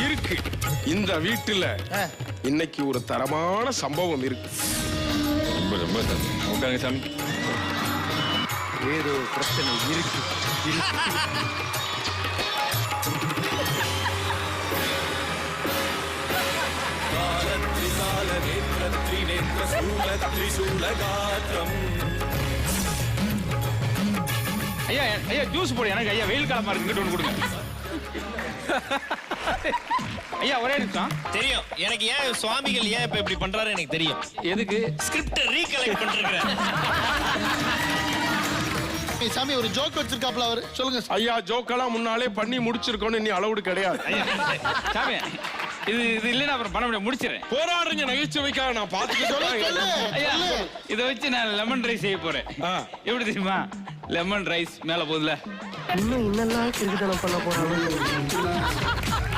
இருக்கு. இந்த வீட்டுல இன்னைக்கு ஒரு தரமான சம்பவம் இருக்கு. உட்காருங்க சாமி. ஏதோ பிரச்சனை இருக்கு. ஐயா ஐயா ஜூஸ் போடு எனக்கு. ஐயா வெயில் காலமா இருக்கு, ஒன்று கொடுங்க. ஐயா ஒரே நிமிஷம். தெரியும் எனக்கு ஏன் சுவாமிகள் ஏன் இப்ப இப்படி பண்றாரு எனக்கு தெரியும். எதுக்கு? ஸ்கிரிப்ட் ரீகலெக்ட் பண்றேன். சாமி ஒரு ஜோக் வச்சிருக்காப்ல அவரு, சொல்லுங்க. ஐயா ஜோக்கெல்லாம் முன்னாலே பண்ணி முடிச்சிருக்கோன்னு நீ அளவுடு கிடையாது. சாமி இது இல்லைன்னா அப்புறம் பண்ண முடியாது, முடிச்சிடறேன். போராடுறீங்க நகைச்சுவைக்காக, நான் பார்த்துக்கிட்டு. ஐயா இதை வச்சு நான் லெமன் ரைஸ் செய்ய போறேன். எப்படி தெரியுமா? லெமன் ரைஸ் மேல போதுல இன்னும் என்னெல்லாம் கிறுக்குத்தனம் பண்ண போறாங்க.